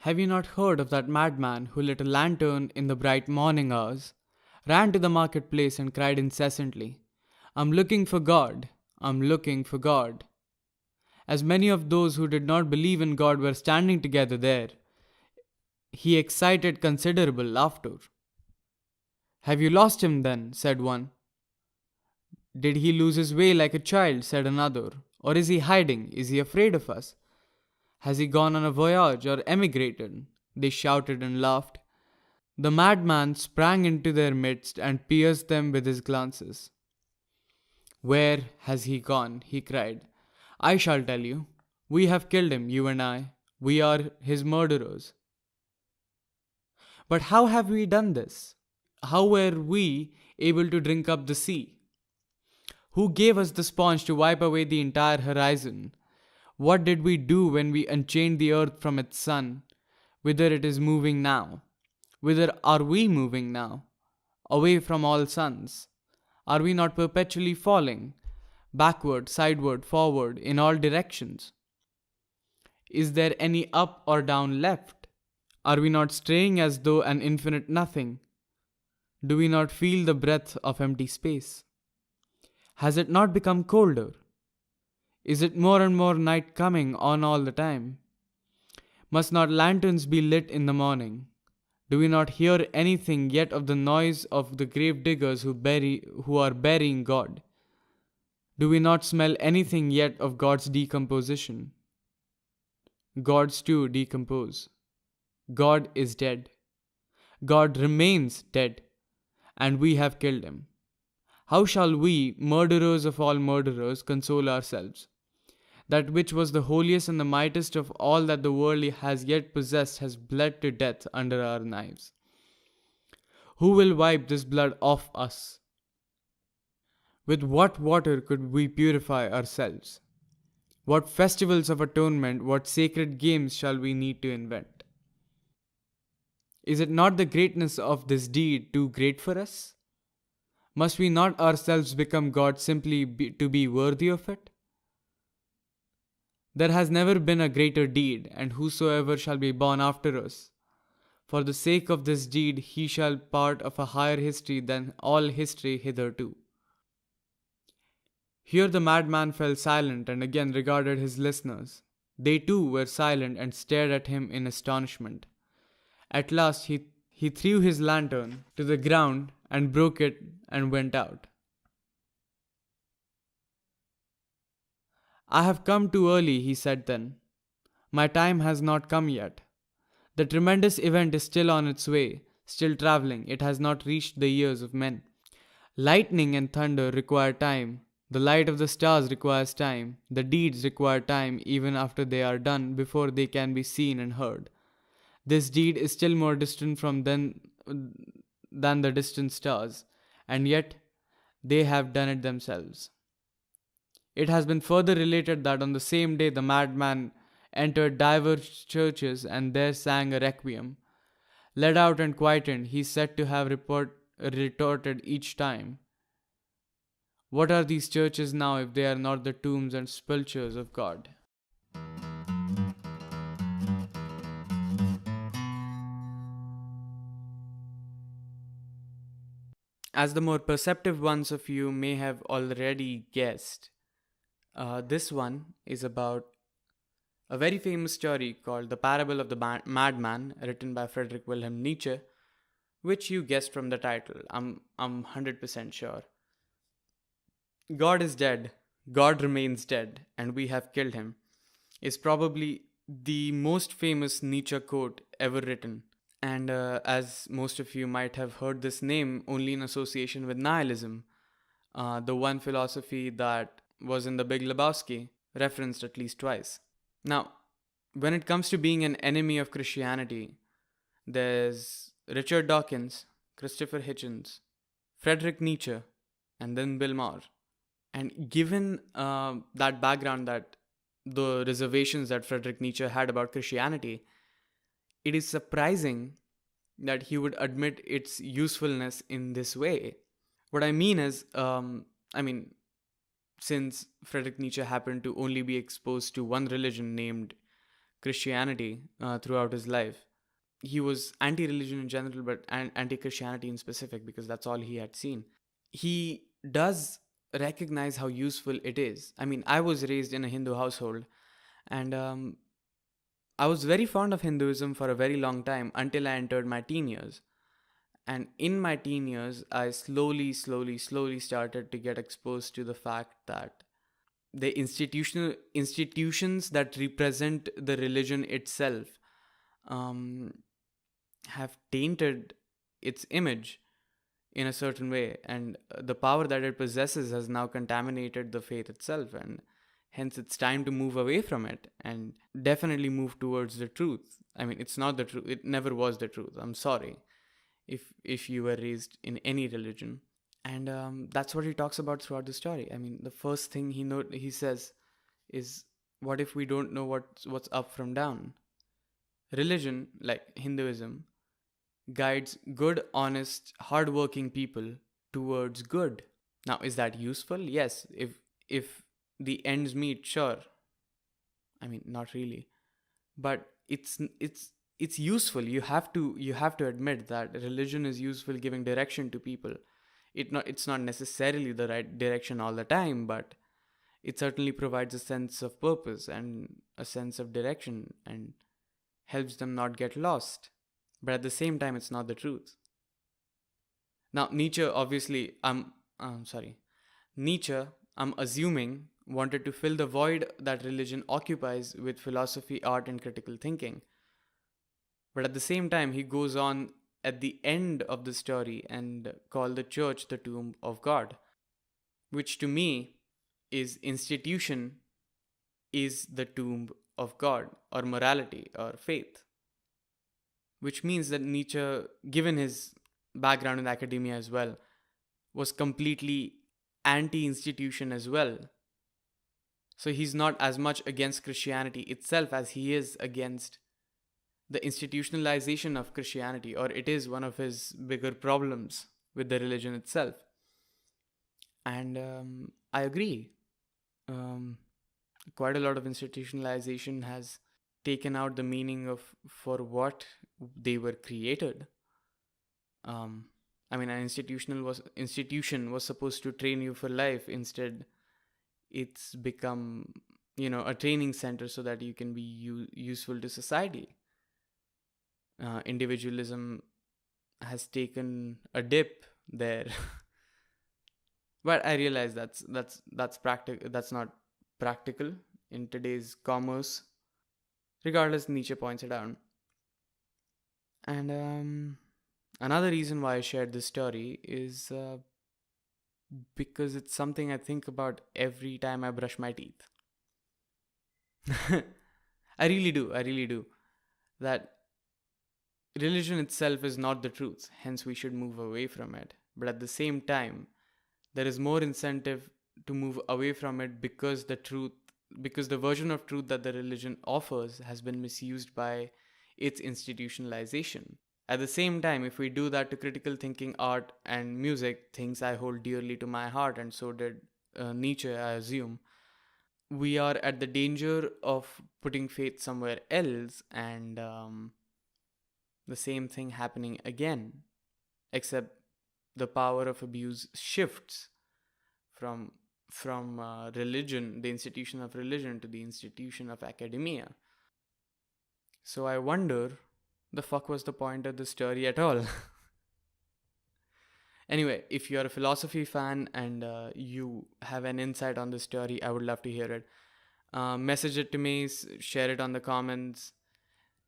Have you not heard of that madman who lit a lantern in the bright morning hours, ran to the marketplace and cried incessantly, "I'm looking for God, I'm looking for God." As many of those who did not believe in God were standing together there, he excited considerable laughter. "Have you lost him then?" said one. "Did he lose his way like a child?" said another. "Or is he hiding? Is he afraid of us? Has he gone on a voyage or emigrated?" They shouted and laughed. The madman sprang into their midst and pierced them with his glances. "Where has he gone?" he cried. "I shall tell you. We have killed him, you and I. We are his murderers." "But how have we done this? How were we able to drink up the sea? Who gave us the sponge to wipe away the entire horizon? What did we do when we unchained the earth from its sun? Whither it is moving now? Whither are we moving now? Away from all suns. Are we not perpetually falling? Backward, sideward, forward, in all directions. Is there any up or down left? Are we not straying as though an infinite nothing? Do we not feel the breath of empty space? Has it not become colder? Is it more and more night coming on all the time? Must not lanterns be lit in the morning? Do we not hear anything yet of the noise of the grave diggers who are burying God? Do we not smell anything yet of God's decomposition? Gods too decompose. God is dead. God remains dead, and we have killed him. How shall we, murderers of all murderers, console ourselves? That which was the holiest and the mightiest of all that the world has yet possessed has bled to death under our knives. Who will wipe this blood off us? With what water could we purify ourselves? What festivals of atonement, what sacred games shall we need to invent? Is it not the greatness of this deed too great for us? Must we not ourselves become God simply to be worthy of it? There has never been a greater deed, and whosoever shall be born after us, for the sake of this deed he shall part of a higher history than all history hitherto. Here the madman fell silent and again regarded his listeners. They too were silent and stared at him in astonishment. At last he threw his lantern to the ground and broke it and went out. "I have come too early," he said then. "My time has not come yet. The tremendous event is still on its way, still traveling. It has not reached the ears of men. Lightning and thunder require time. The light of the stars requires time. The deeds require time even after they are done before they can be seen and heard. This deed is still more distant from them than the distant stars, and yet they have done it themselves." It has been further related that on the same day the madman entered divers churches and there sang a requiem. Led out and quietened, he is said to have retorted each time, "What are these churches now if they are not the tombs and sepulchres of God?" As the more perceptive ones of you may have already guessed, this one is about a very famous story called The Parable of the Madman, written by Frederick Wilhelm Neitzche, which you guessed from the title. I'm 100% sure. "God is dead, God remains dead, and we have killed him," is probably the most famous Nietzsche quote ever written. And as most of you might have heard this name only in association with nihilism, the one philosophy that was in The Big Lebowski, referenced at least twice. Now, when it comes to being an enemy of Christianity, there's Richard Dawkins, Christopher Hitchens, Frederick Nietzsche, and then Bill Maher. And given that background, that the reservations that Frederick Nietzsche had about Christianity, it is surprising that he would admit its usefulness in this way. What I mean is, since Friedrich Nietzsche happened to only be exposed to one religion named Christianity throughout his life. He was anti-religion in general, but anti-Christianity in specific, because that's all he had seen. He does recognize how useful it is. I mean, I was raised in a Hindu household, and I was very fond of Hinduism for a very long time until I entered my teen years. And in my teen years, I slowly started to get exposed to the fact that the institutions that represent the religion itself um, have tainted its image in a certain way, and the power that it possesses has now contaminated the faith itself, and hence it's time to move away from it and definitely move towards the truth. I mean, it's not the truth, it never was the truth. I'm sorry if you were raised in any religion. And that's what he talks about throughout the story. I mean, the first thing he says is, what if we don't know what's up from down? Religion, like Hinduism, guides good, honest, hardworking people towards good. Now, is that useful? Yes. If the ends meet, sure. I mean, not really, but it's useful. You have to admit that religion is useful, giving direction to people. It's not necessarily the right direction all the time, but it certainly provides a sense of purpose and a sense of direction and helps them not get lost. But at the same time, it's not the truth. Now, Nietzsche, obviously, I'm sorry. Nietzsche, I'm assuming, wanted to fill the void that religion occupies with philosophy, art, and critical thinking. But at the same time, he goes on at the end of the story and call the church the tomb of God, which to me is institution is the tomb of God, or morality or faith. Which means that Nietzsche, given his background in academia as well, was completely anti institution as well. So he's not as much against Christianity itself as he is against the institutionalization of Christianity, or it is one of his bigger problems with the religion itself. And I agree. Quite a lot of institutionalization has taken out the meaning of for what they were created. I mean, an institution was supposed to train you for life. Instead, it's become a training center so that you can be useful to society. Individualism has taken a dip there. But I realize that's practical. That's not practical in today's commerce. Regardless, Nietzsche points it out. And another reason why I shared this story is because it's something I think about every time I brush my teeth. I really do. I really do. That religion itself is not the truth, hence we should move away from it. But at the same time, there is more incentive to move away from it because the version of truth that the religion offers has been misused by its institutionalization. At the same time, if we do that to critical thinking, art, and music, things I hold dearly to my heart, and so did Nietzsche, I assume, we are at the danger of putting faith somewhere else and the same thing happening again, except the power of abuse shifts from religion, the institution of religion, to the institution of academia. So I wonder, the fuck was the point of the story at all? Anyway, if you're a philosophy fan and you have an insight on this story, I would love to hear it. Message it to me, share it on the comments,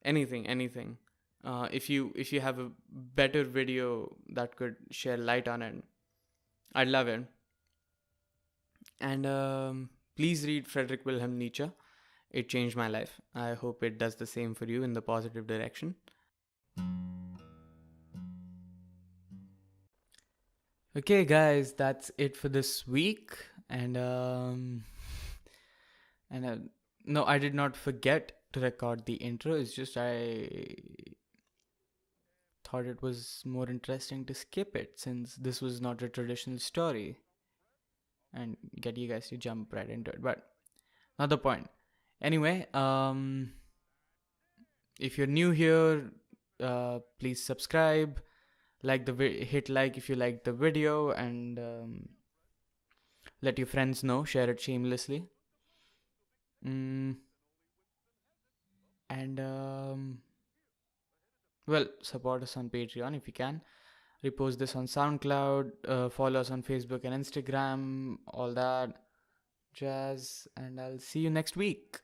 anything. If you have a better video that could share light on it, I'd love it. And please read Frederick Wilhelm Neitzche. It changed my life. I hope it does the same for you in the positive direction. Okay, guys, that's it for this week. And no, I did not forget to record the intro. It's just I thought it was more interesting to skip it since this was not a traditional story. and get you guys to jump right into it. But not the point. Anyway, if you're new here, please subscribe, hit like if you like the video, and let your friends know. Share it shamelessly. Mm, and well, support us on Patreon if you can. Repost this on SoundCloud. Follow us on Facebook and Instagram. All that jazz. And I'll see you next week.